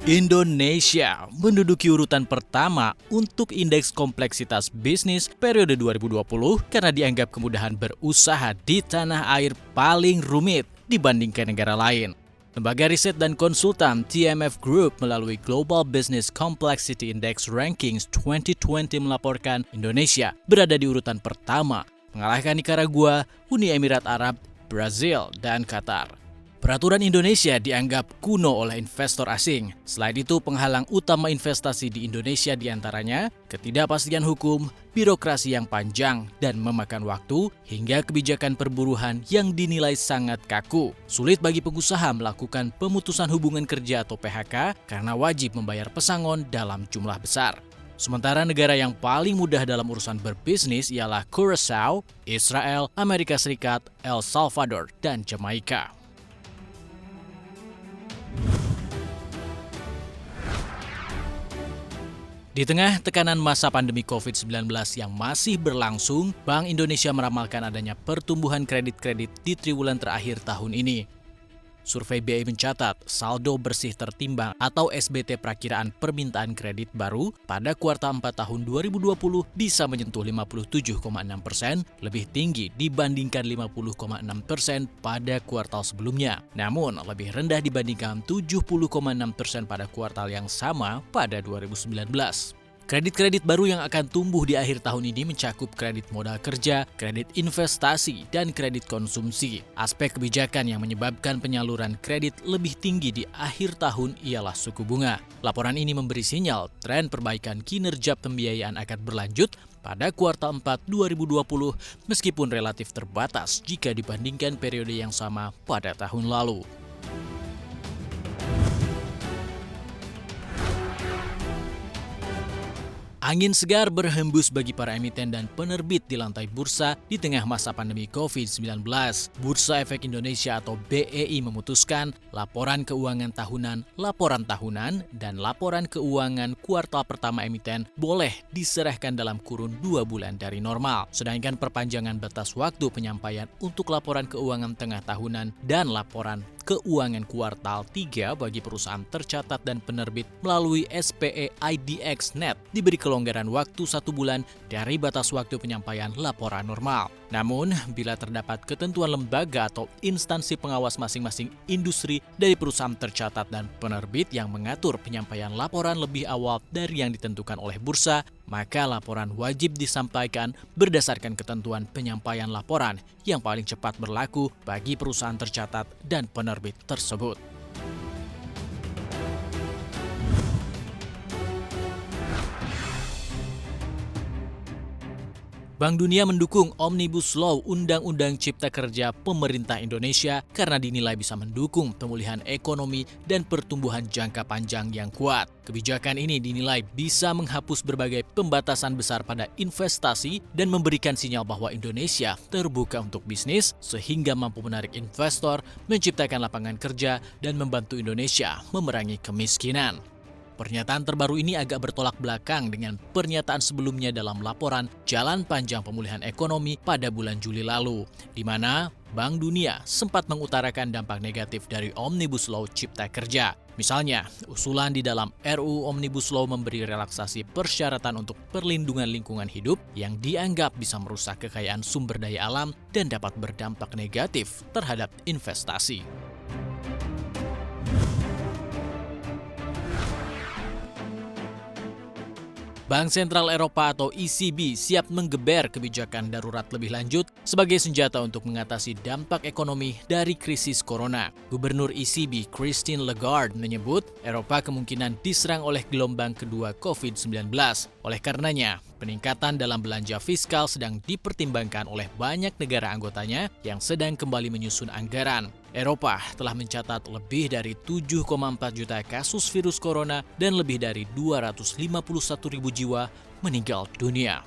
Indonesia menduduki urutan pertama untuk indeks kompleksitas bisnis periode 2020 karena dianggap kemudahan berusaha di tanah air paling rumit dibandingkan negara lain. Lembaga riset dan konsultan TMF Group melalui Global Business Complexity Index Rankings 2020 melaporkan Indonesia berada di urutan pertama, mengalahkan Nicaragua, Uni Emirat Arab, Brazil, dan Qatar. Peraturan Indonesia dianggap kuno oleh investor asing. Selain itu, penghalang utama investasi di Indonesia diantaranya ketidakpastian hukum, birokrasi yang panjang dan memakan waktu, hingga kebijakan perburuhan yang dinilai sangat kaku. Sulit bagi pengusaha melakukan pemutusan hubungan kerja atau PHK karena wajib membayar pesangon dalam jumlah besar. Sementara negara yang paling mudah dalam urusan berbisnis ialah Curaçao, Israel, Amerika Serikat, El Salvador, dan Jamaika. Di tengah tekanan masa pandemi COVID-19 yang masih berlangsung, Bank Indonesia meramalkan adanya pertumbuhan kredit-kredit di triwulan terakhir tahun ini. Survei BI mencatat saldo bersih tertimbang atau SBT perakiraan permintaan kredit baru pada kuartal 4 tahun 2020 bisa menyentuh 57,6%, lebih tinggi dibandingkan 50,6% pada kuartal sebelumnya. Namun lebih rendah dibandingkan 70,6% pada kuartal yang sama pada 2019. Kredit-kredit baru yang akan tumbuh di akhir tahun ini mencakup kredit modal kerja, kredit investasi, dan kredit konsumsi. Aspek kebijakan yang menyebabkan penyaluran kredit lebih tinggi di akhir tahun ialah suku bunga. Laporan ini memberi sinyal tren perbaikan kinerja pembiayaan akan berlanjut pada kuartal 4 2020 meskipun relatif terbatas jika dibandingkan periode yang sama pada tahun lalu. Angin segar berhembus bagi para emiten dan penerbit di lantai bursa di tengah masa pandemi COVID-19. Bursa Efek Indonesia atau BEI memutuskan laporan keuangan tahunan, laporan tahunan, dan laporan keuangan kuartal pertama emiten boleh diserahkan dalam kurun 2 bulan dari normal. Sedangkan perpanjangan batas waktu penyampaian untuk laporan keuangan tengah tahunan dan laporan keuangan kuartal 3 bagi perusahaan tercatat dan penerbit melalui SPE IDX Net diberi kelonggaran waktu 1 bulan dari batas waktu penyampaian laporan normal. Namun, bila terdapat ketentuan lembaga atau instansi pengawas masing-masing industri dari perusahaan tercatat dan penerbit yang mengatur penyampaian laporan lebih awal dari yang ditentukan oleh bursa, maka laporan wajib disampaikan berdasarkan ketentuan penyampaian laporan yang paling cepat berlaku bagi perusahaan tercatat dan penerbit tersebut. Bank Dunia mendukung Omnibus Law Undang-Undang Cipta Kerja pemerintah Indonesia karena dinilai bisa mendukung pemulihan ekonomi dan pertumbuhan jangka panjang yang kuat. Kebijakan ini dinilai bisa menghapus berbagai pembatasan besar pada investasi dan memberikan sinyal bahwa Indonesia terbuka untuk bisnis sehingga mampu menarik investor, menciptakan lapangan kerja, dan membantu Indonesia memerangi kemiskinan. Pernyataan terbaru ini agak bertolak belakang dengan pernyataan sebelumnya dalam laporan Jalan Panjang Pemulihan Ekonomi pada bulan Juli lalu, di mana Bank Dunia sempat mengutarakan dampak negatif dari Omnibus Law Cipta Kerja. Misalnya, usulan di dalam RUU Omnibus Law memberi relaksasi persyaratan untuk perlindungan lingkungan hidup yang dianggap bisa merusak kekayaan sumber daya alam dan dapat berdampak negatif terhadap investasi. Bank Sentral Eropa atau ECB siap menggeber kebijakan darurat lebih lanjut sebagai senjata untuk mengatasi dampak ekonomi dari krisis corona. Gubernur ECB Christine Lagarde menyebut Eropa kemungkinan diserang oleh gelombang kedua COVID-19. Oleh karenanya, peningkatan dalam belanja fiskal sedang dipertimbangkan oleh banyak negara anggotanya yang sedang kembali menyusun anggaran. Eropa telah mencatat lebih dari 7,4 juta kasus virus corona dan lebih dari 251.000 jiwa meninggal dunia.